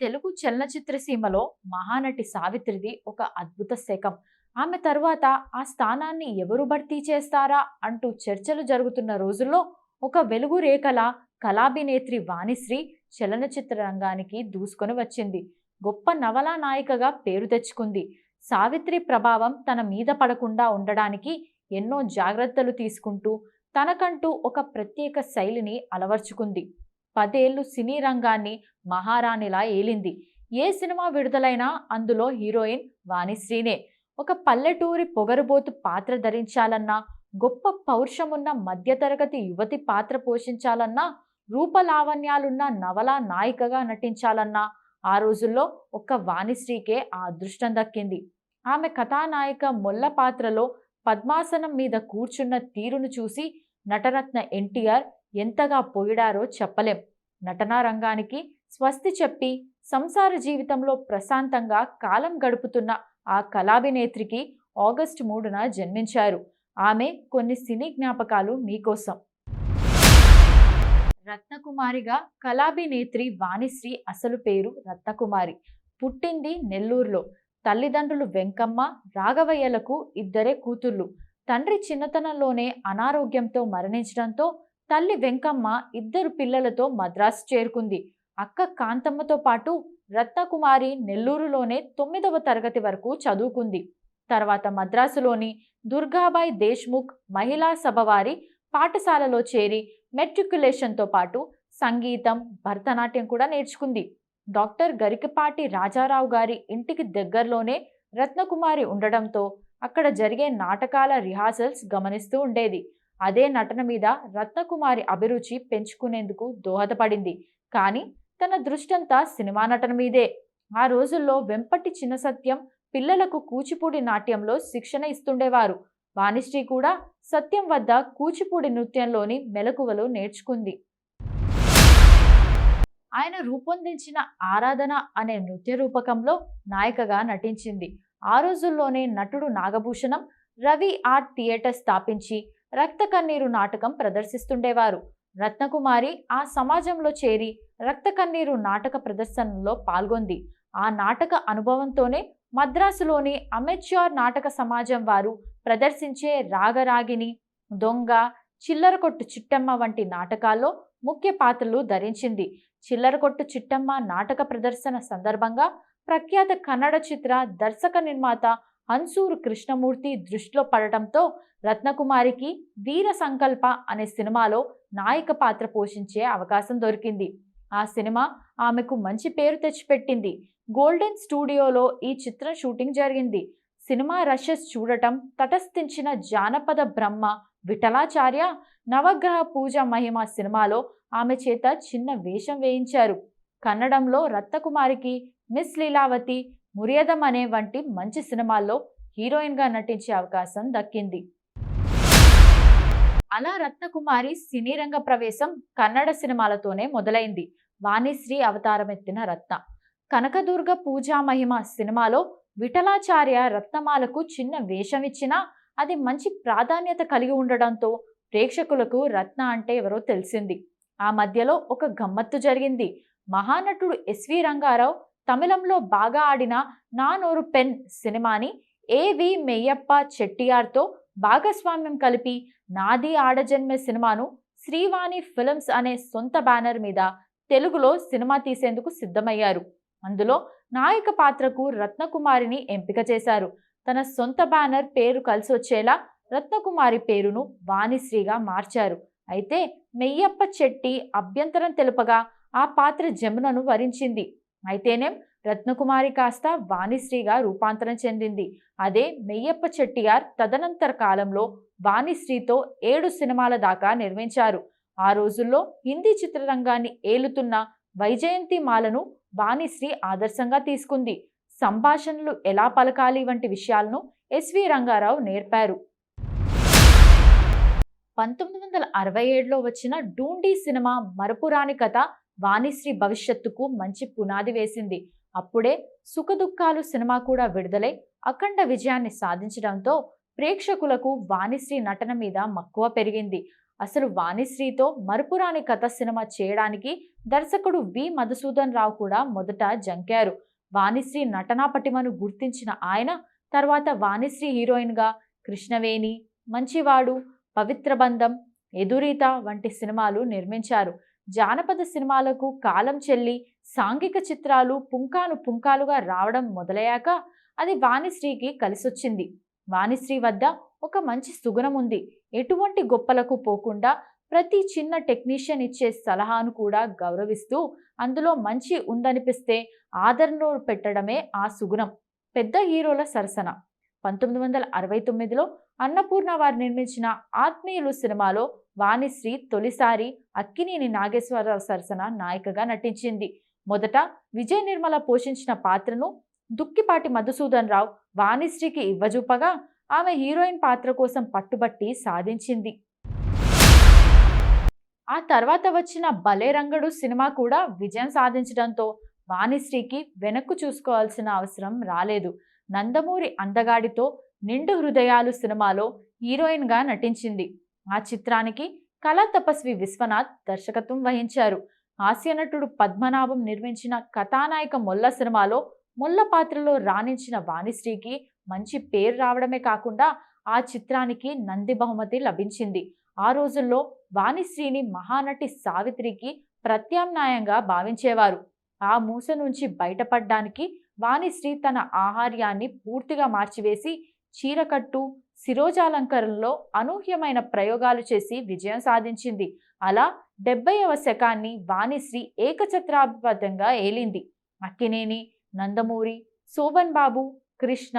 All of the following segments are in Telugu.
తెలుగు చలనచిత్ర సీమలో మహానటి సావిత్రిది ఒక అద్భుత శకం. ఆమె తర్వాత ఆ స్థానాన్ని ఎవరు భర్తీ చేస్తారా అంటూ చర్చలు జరుగుతున్న రోజుల్లో ఒక వెలుగు రేఖల కళాభినేత్రి వాణిశ్రీ చలనచిత్ర రంగానికి దూసుకొని వచ్చింది. గొప్ప నవలా నాయికగా పేరు తెచ్చుకుంది. సావిత్రి ప్రభావం తన మీద పడకుండా ఉండడానికి ఎన్నో జాగ్రత్తలు తీసుకుంటూ తనకంటూ ఒక ప్రత్యేక శైలిని అలవర్చుకుంది. 10 ఏళ్లు సినీ రంగాన్ని మహారాణిలా ఏలింది. ఏ సినిమా విడుదలైనా అందులో హీరోయిన్ వాణిశ్రీనే. ఒక పల్లెటూరి పొగరుబోతు పాత్ర ధరించాలన్నా, గొప్ప పౌరుషమున్న మధ్యతరగతి యువతి పాత్ర పోషించాలన్నా, రూపలావణ్యాలున్న నవలా నాయికగా నటించాలన్నా ఆ రోజుల్లో ఒక్క వాణిశ్రీకే ఆ అదృష్టం దక్కింది. ఆమె కథానాయిక మొల్ల పాత్రలో పద్మాసనం మీద కూర్చున్న తీరును చూసి నటరత్న ఎన్టీఆర్ ఎంతగా పొగిడారో చెప్పలేం. నటనా రంగానికి స్వస్తి చెప్పి సంసార జీవితంలో ప్రశాంతంగా కాలం గడుపుతున్న ఆ కళాభినేత్రికి ఆగస్టు 3న జన్మించారు. ఆమె కొన్ని సినీ జ్ఞాపకాలు మీకోసం. రత్నకుమారిగా కళాభినేత్రి వాణిశ్రీ అసలు పేరు రత్నకుమారి. పుట్టింది నెల్లూరులో. తల్లిదండ్రులు వెంకమ్మ, రాఘవయ్యలకు 2 కూతుళ్ళు. తండ్రి చిన్నతనంలోనే అనారోగ్యంతో మరణించడంతో తల్లి వెంకమ్మ 2 పిల్లలతో మద్రాసు చేరుకుంది. అక్క కాంతమ్మతో పాటు రత్నకుమారి నెల్లూరులోనే 9వ తరగతి వరకు చదువుకుంది. తర్వాత మద్రాసులోని దుర్గాబాయ్ దేశ్ముఖ్ మహిళా సభ వారి పాఠశాలలో చేరి మెట్రికులేషన్తో పాటు సంగీతం, భరతనాట్యం కూడా నేర్చుకుంది. డాక్టర్ గరికపాటి రాజారావు గారి ఇంటికి దగ్గరలోనే రత్నకుమారి ఉండడంతో అక్కడ జరిగే నాటకాల రిహార్సల్స్ గమనిస్తూ ఉండేది. అదే నటన మీద రత్నకుమారి అభిరుచి పెంచుకునేందుకు దోహదపడింది. కానీ తన దృష్టంతా సినిమా నటన మీదే. ఆ రోజుల్లో వెంపటి చిన్నసత్యం పిల్లలకు కూచిపూడి నాట్యంలో శిక్షణ ఇస్తుండేవారు. వాణిశ్రీ కూడా సత్యం వద్ద కూచిపూడి నృత్యంలోని మెలకువలు నేర్చుకుంది. ఆయన రూపొందించిన ఆరాధన అనే నృత్య రూపకంలో నాయికగా నటించింది. ఆ రోజుల్లోనే నటుడు నాగభూషణం రవి ఆర్ట్ థియేటర్ స్థాపించి రక్త కన్నీరు నాటకం ప్రదర్శిస్తుండేవారు. రత్నకుమారి ఆ సమాజంలో చేరి రక్త కన్నీరు నాటక ప్రదర్శనలో పాల్గొంది. ఆ నాటక అనుభవంతోనే మద్రాసులోని అమెచ్యూర్ నాటక సమాజం వారు ప్రదర్శించే రాగరాగిని, దొంగ, చిల్లరకొట్టు చిట్టమ్మ వంటి నాటకాల్లో ముఖ్య పాత్రలు ధరించింది. చిల్లరకొట్టు చిట్టమ్మ నాటక ప్రదర్శన సందర్భంగా ప్రఖ్యాత కన్నడ చిత్ర దర్శక నిర్మాత హన్సూరు కృష్ణమూర్తి దృష్టిలో పడటంతో రత్నకుమారికి వీర సంకల్ప అనే సినిమాలో నాయిక పాత్ర పోషించే అవకాశం దొరికింది. ఆ సినిమా ఆమెకు మంచి పేరు తెచ్చిపెట్టింది. గోల్డెన్ స్టూడియోలో ఈ చిత్రం షూటింగ్ జరిగింది. సినిమా రషెస్ చూడటం తటస్థించిన జానపద బ్రహ్మ విఠలాచార్య నవగ్రహ పూజ మహిమ సినిమాలో ఆమె చేత చిన్న వేషం వేయించారు. కన్నడంలో రత్నకుమారికి మిస్ లీలావతి, మురియదం అనే వంటి మంచి సినిమాల్లో హీరోయిన్గా నటించే అవకాశం దక్కింది. అలా రత్నకుమారి సినీ రంగ ప్రవేశం కన్నడ సినిమాలతోనే మొదలైంది. వాణిశ్రీ అవతారమెత్తిన రత్న. కనకదుర్గ పూజా మహిమ సినిమాలో విఠలాచార్య రత్నమాలకు చిన్న వేషం ఇచ్చినా అది మంచి ప్రాధాన్యత కలిగి ఉండడంతో ప్రేక్షకులకు రత్న అంటే ఎవరో తెలిసింది. ఆ మధ్యలో ఒక గమ్మత్తు జరిగింది. మహానటుడు ఎస్వి రంగారావు తమిళంలో బాగా ఆడిన నా నోరు పెన్ సినిమాని ఏవి మెయ్యప్ప చెట్టియార్తో భాగస్వామ్యం కలిపి నాది ఆడజన్మే సినిమాను శ్రీవాణి ఫిల్మ్స్ అనే సొంత బ్యానర్ మీద తెలుగులో సినిమా తీసేందుకు సిద్ధమయ్యారు. అందులో నాయక పాత్రకు రత్నకుమారిని ఎంపిక చేశారు. తన సొంత బ్యానర్ పేరు కలిసి వచ్చేలా రత్నకుమారి పేరును వాణిశ్రీగా మార్చారు. అయితే మెయ్యప్ప చెట్టి అభ్యంతరం తెలుపగా ఆ పాత్ర జమునను వరించింది. అయితేనేం రత్నకుమారి కాస్త వాణిశ్రీగా రూపాంతరం చెందింది. అదే మెయ్యప్ప చెట్టియార్ తదనంతర కాలంలో వాణిశ్రీతో 7 సినిమాల దాకా నిర్మించారు. ఆ రోజుల్లో హిందీ చిత్రరంగాన్ని ఏలుతున్న వైజయంతి మాలను వాణిశ్రీ ఆదర్శంగా తీసుకుంది. సంభాషణలు ఎలా పలకాలి వంటి విషయాలను ఎస్వి రంగారావు నేర్పారు. 1967లో వచ్చిన డూండి సినిమా మరపురాని కథ వాణిశ్రీ భవిష్యత్తుకు మంచి పునాది వేసింది. అప్పుడే సుఖదుఖాలు సినిమా కూడా విడుదలై అఖండ విజయాన్ని సాధించడంతో ప్రేక్షకులకు వాణిశ్రీ నటన మీద మక్కువ పెరిగింది. అసలు వాణిశ్రీతో మరుపురాని కథ సినిమా చేయడానికి దర్శకుడు వి మధుసూదన్ రావు కూడా మొదట జంకారు. వాణిశ్రీ నటనా పటిమను గుర్తించిన ఆయన తర్వాత వాణిశ్రీ హీరోయిన్గా కృష్ణవేణి, మంచివాడు, పవిత్ర బంధం, ఎదురీత వంటి సినిమాలు నిర్మించారు. జానపద సినిమాలకు కాలం చెల్లి సాంఘిక చిత్రాలు పుంకాను పుంకాలుగా రావడం మొదలయ్యాక అది వాణిశ్రీకి కలిసొచ్చింది. వాణిశ్రీ వద్ద ఒక మంచి సుగుణం ఉంది. ఎటువంటి గొప్పలకు పోకుండా ప్రతి చిన్న టెక్నీషియన్ ఇచ్చే సలహాను కూడా గౌరవిస్తూ అందులో మంచి ఉందనిపిస్తే ఆదరణలో పెట్టడమే ఆ సుగుణం. పెద్ద హీరోల సరసన 1969లో అన్నపూర్ణ వారు నిర్మించిన ఆత్మీయులు సినిమాలో వాణిశ్రీ తొలిసారి అక్కినేని నాగేశ్వరరావు సరసన నాయికగా నటించింది. మొదట విజయ్ నిర్మల పోషించిన పాత్రను దుక్కిపాటి మధుసూదన్ రావు వాణిశ్రీకి ఇవ్వజూపగా ఆమె హీరోయిన్ పాత్ర కోసం పట్టుబట్టి సాధించింది. ఆ తర్వాత వచ్చిన భలే రంగడు సినిమా కూడా విజయం సాధించడంతో వాణిశ్రీకి వెనక్కు చూసుకోవాల్సిన అవసరం రాలేదు. నందమూరి అందగాడితో నిండు హృదయాలు సినిమాలో హీరోయిన్గా నటించింది. ఆ చిత్రానికి కళా తపస్వి విశ్వనాథ్ దర్శకత్వం వహించారు. హాస్యనటుడు పద్మనాభం నిర్మించిన కథానాయక మొల్ల సినిమాలో మొల్ల పాత్రలో రాణించిన వాణిశ్రీకి మంచి పేరు రావడమే కాకుండా ఆ చిత్రానికి నంది బహుమతి లభించింది. ఆ రోజుల్లో వాణిశ్రీని మహానటి సావిత్రికి ప్రత్యామ్నాయంగా భావించేవారు. ఆ మూస నుంచి బయటపడడానికి వాణిశ్రీ తన ఆహార్యాన్ని పూర్తిగా మార్చివేసి చీరకట్టు, శిరోజాలంకరణలో అనూహ్యమైన ప్రయోగాలు చేసి విజయం సాధించింది. అలా 70వ శకాన్ని వాణిశ్రీ ఏకఛత్రాధిపత్యంగా ఏలింది. అక్కినేని, నందమూరి, శోభన్ బాబు, కృష్ణ,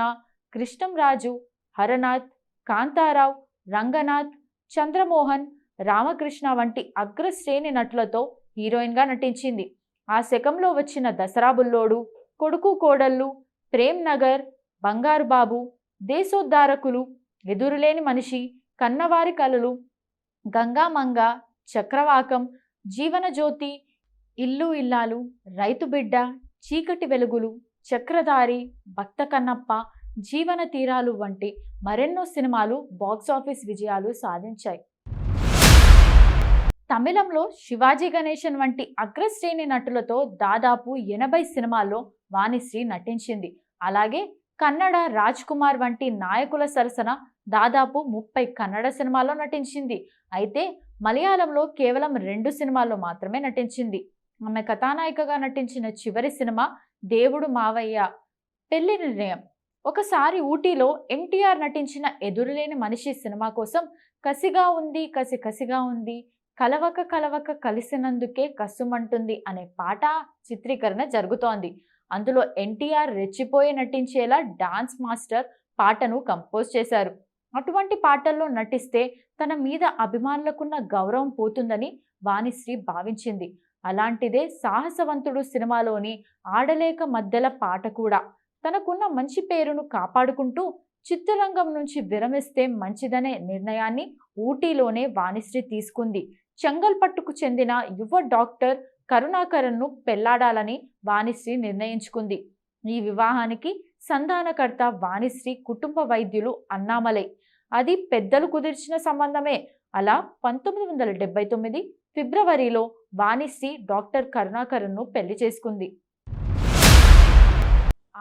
కృష్ణంరాజు, హరనాథ్, కాంతారావు, రంగనాథ్, చంద్రమోహన్, రామకృష్ణ వంటి అగ్రశ్రేణి నటులతో హీరోయిన్గా నటించింది. ఆ శకంలో వచ్చిన దసరా బుల్లోడు, కొడుకు కోడళ్ళు, ప్రేమ్ నగర్, బంగారు బాబు, దేశోద్ధారకులు, ఎదురులేని మనిషి, కన్నవారి కలలు, గంగామంగ, చక్రవాకం, జీవనజ్యోతి, ఇల్లు ఇల్లాలు, రైతు బిడ్డ, చీకటి వెలుగులు, చక్రధారి, భక్త కన్నప్ప, జీవన తీరాలు వంటి మరెన్నో సినిమాలు బాక్సాఫీస్ విజయాలు సాధించాయి. తమిళంలో శివాజీ గణేశన్ వంటి అగ్రశ్రేణి నటులతో దాదాపు 80 సినిమాల్లో వాణిశ్రీ నటించింది. అలాగే కన్నడ రాజ్ కుమార్ వంటి నాయకుల సరసన దాదాపు 30 కన్నడ సినిమాల్లో నటించింది. అయితే మలయాళంలో కేవలం 2 సినిమాల్లో మాత్రమే నటించింది. ఆమె కథానాయికగా నటించిన చివరి సినిమా దేవుడు మావయ్య పెళ్లి నిర్ణయం. ఒకసారి ఊటీలో ఎన్టీఆర్ నటించిన ఎదురులేని మనిషి సినిమా కోసం కసిగా ఉంది కసిగా ఉంది, కలవక కలవక కలిసినందుకే కసుమంటుంది అనే పాట చిత్రీకరణ జరుగుతోంది. అందులో ఎన్టీఆర్ రెచ్చిపోయి నటించేలా డాన్స్ మాస్టర్ పాటను కంపోజ్ చేశారు. అటువంటి పాటల్లో నటిస్తే తన మీద అభిమానులకున్న గౌరవం పోతుందని వాణిశ్రీ భావించింది. అలాంటిదే సాహసవంతుడు సినిమాలోని ఆడలేక మధ్యల పాట కూడా. తనకున్న మంచి పేరును కాపాడుకుంటూ చిత్రరంగం నుంచి విరమిస్తే మంచిదనే నిర్ణయాన్ని ఊటీలోనే వాణిశ్రీ తీసుకుంది. చెంగల్పట్టుకు చెందిన యువ డాక్టర్ కరుణాకరన్ను పెళ్లాడాలని వాణిశ్రీ నిర్ణయించుకుంది. ఈ వివాహానికి సంధానకర్త వాణిశ్రీ కుటుంబ వైద్యులు అన్నామలై. అది పెద్దలు కుదిర్చిన సంబంధమే. అలా 1979 ఫిబ్రవరిలో వాణిశ్రీ డాక్టర్ కరుణాకరన్ను పెళ్లి చేసుకుంది.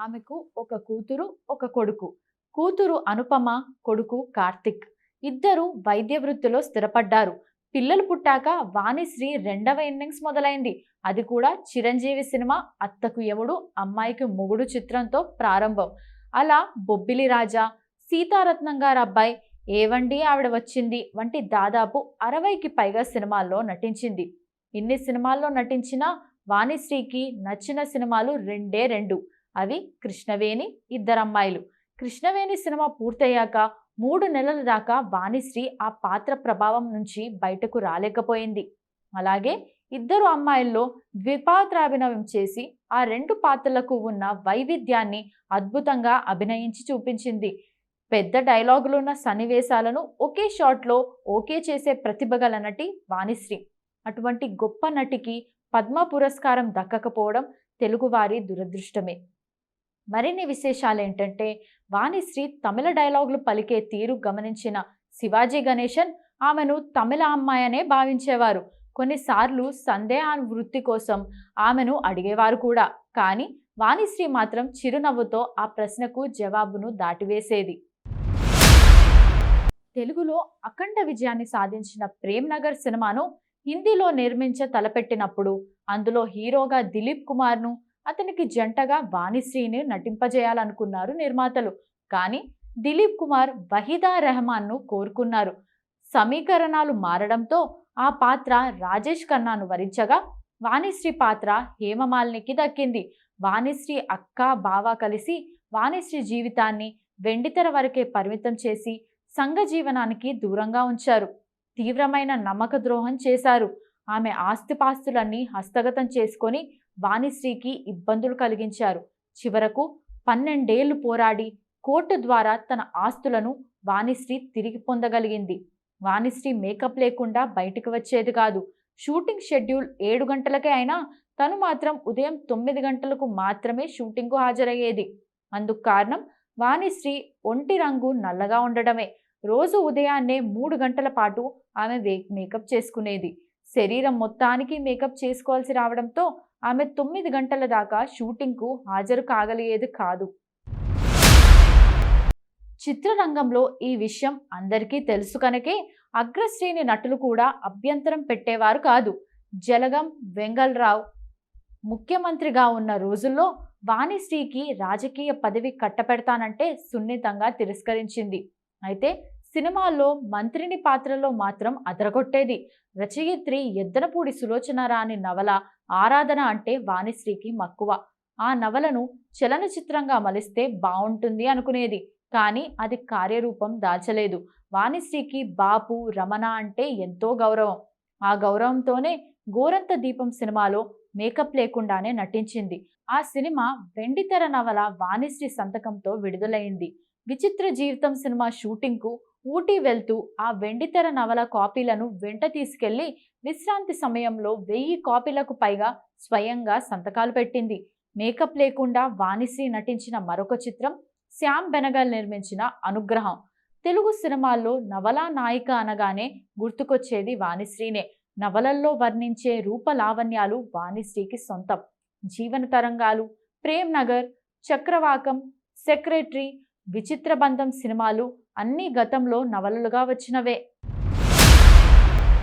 ఆమెకు ఒక కూతురు, ఒక కొడుకు. కూతురు అనుపమ, కొడుకు కార్తిక్. ఇద్దరు వైద్య వృత్తిలో స్థిరపడ్డారు. పిల్లలు పుట్టాక వాణిశ్రీ 2వ ఇన్నింగ్స్ మొదలైంది. అది కూడా చిరంజీవి సినిమా అత్తకు యముడు అమ్మాయికి మొగుడు చిత్రంతో ప్రారంభం. అలా బొబ్బిలి రాజా, సీతారత్నం గారు అబ్బాయి, ఏవండి ఆవిడ వచ్చింది వంటి దాదాపు 60కి పైగా సినిమాల్లో నటించింది. ఇన్ని సినిమాల్లో నటించిన వాణిశ్రీకి నచ్చిన సినిమాలు 2. అవి కృష్ణవేణి, ఇద్దరమ్మాయిలు. కృష్ణవేణి సినిమా పూర్తయ్యాక 3 నెలల దాకా వాణిశ్రీ ఆ పాత్ర ప్రభావం నుంచి బయటకు రాలేకపోయింది. అలాగే ఇద్దరు అమ్మాయిల్లో ద్విపాత్రాభినయం చేసి ఆ 2 పాత్రలకు ఉన్న వైవిధ్యాన్ని అద్భుతంగా అభినయించి చూపించింది. పెద్ద డైలాగులున్న సన్నివేశాలను ఒకే షాట్లో ఓకే చేసే ప్రతిభ గల నటి వాణిశ్రీ. అటువంటి గొప్ప నటికి పద్మ పురస్కారం దక్కకపోవడం తెలుగువారి దురదృష్టమే. మరిన్ని విశేషాలు ఏంటంటే వాణిశ్రీ తమిళ డైలాగులు పలికే తీరు గమనించిన శివాజీ గణేశన్ ఆమెను తమిళ అమ్మాయి అనే భావించేవారు. కొన్నిసార్లు సందేహానువృత్తి కోసం ఆమెను అడిగేవారు కూడా. కానీ వాణిశ్రీ మాత్రం చిరునవ్వుతో ఆ ప్రశ్నకు జవాబును దాటివేసేది. తెలుగులో అఖండ విజయాన్ని సాధించిన ప్రేమ్ నగర్ సినిమాను హిందీలో నిర్మించ తలపెట్టినప్పుడు అందులో హీరోగా దిలీప్ కుమార్ను, అతనికి జంటగా వాణిశ్రీని నటింపజేయాలనుకున్నారు నిర్మాతలు. కానీ దిలీప్ కుమార్ వహీదా రెహమాన్ను కోరుకున్నారు. సమీకరణాలు మారడంతో ఆ పాత్ర రాజేష్ ఖన్నాను వరించగా వాణిశ్రీ పాత్ర హేమమాలినికి దక్కింది. వాణిశ్రీ అక్క బావ కలిసి వాణిశ్రీ జీవితాన్ని వెండితెర వరకే పరిమితం చేసి సంఘ జీవనానికి దూరంగా ఉంచారు. తీవ్రమైన నమ్మక ద్రోహం చేశారు. ఆమె ఆస్తిపాస్తులన్నీ హస్తగతం చేసుకొని వాణిశ్రీకి ఇబ్బందులు కలిగించారు. చివరకు 12 ఏళ్లు పోరాడి కోర్టు ద్వారా తన ఆస్తులను వాణిశ్రీ తిరిగి పొందగలిగింది. వాణిశ్రీ మేకప్ లేకుండా బయటకు వచ్చేది కాదు. షూటింగ్ షెడ్యూల్ 7 గంటలకే అయినా తను మాత్రం ఉదయం 9 గంటలకు మాత్రమే షూటింగ్కు హాజరయ్యేది. అందుకు కారణం వాణిశ్రీ ఒంటి రంగు నల్లగా ఉండడమే. రోజు ఉదయాన్నే 3 గంటల పాటు ఆమె మేకప్ చేసుకునేది. శరీరం మొత్తానికి మేకప్ చేసుకోవాల్సి రావడంతో ఆమె 9 గంటల దాకా షూటింగ్కు హాజరు కాగలిగేది కాదు. చిత్రరంగంలో ఈ విషయం అందరికీ తెలుసు కనుకే అగ్రశ్రేణి నటులు కూడా అభ్యంతరం పెట్టేవారు కాదు. జలగం వెంగళరావు ముఖ్యమంత్రిగా ఉన్న రోజుల్లో వాణిశ్రీకి రాజకీయ పదవి కట్టపెడతానంటే సున్నితంగా తిరస్కరించింది. అయితే సినిమాల్లో మంత్రిని పాత్రలో మాత్రం అదరగొట్టేది. రచయిత్రి ఎద్దనపూడి సులోచన రాణి నవల ఆరాధన అంటే వాణిశ్రీకి మక్కువ. ఆ నవలను చలనచిత్రంగా మలిస్తే బావుంటుంది అనుకునేది. కానీ అది కార్యరూపం దాల్చలేదు. వాణిశ్రీకి బాపు రమణ అంటే ఎంతో గౌరవం. ఆ గౌరవంతోనే గోరంత దీపం సినిమాలో మేకప్ లేకుండానే నటించింది. ఆ సినిమా వెండితెర నవల వాణిశ్రీ సంతకంతో విడుదలైంది. విచిత్ర జీవితం సినిమా షూటింగ్కు ఊటీ వెళ్తూ ఆ వెండితెర నవల కాపీలను వెంట తీసుకెళ్లి విశ్రాంతి సమయంలో 1000 కాపీలకు పైగా స్వయంగా సంతకాలు పెట్టింది. మేకప్ లేకుండా వాణిశ్రీ నటించిన మరొక చిత్రం శ్యామ్ బెనగల్ నిర్మించిన అనుగ్రహం. తెలుగు సినిమాల్లో నవలా నాయిక అనగానే గుర్తుకొచ్చేది వాణిశ్రీనే. నవలల్లో వర్ణించే రూపలావణ్యాలు వాణిశ్రీకి సొంతం. జీవన తరంగాలు, ప్రేమ్ నగర్, చక్రవాకం, సెక్రటరీ, విచిత్ర బంధం సినిమాలు అన్నీ గతంలో నవలలుగా వచ్చినవే.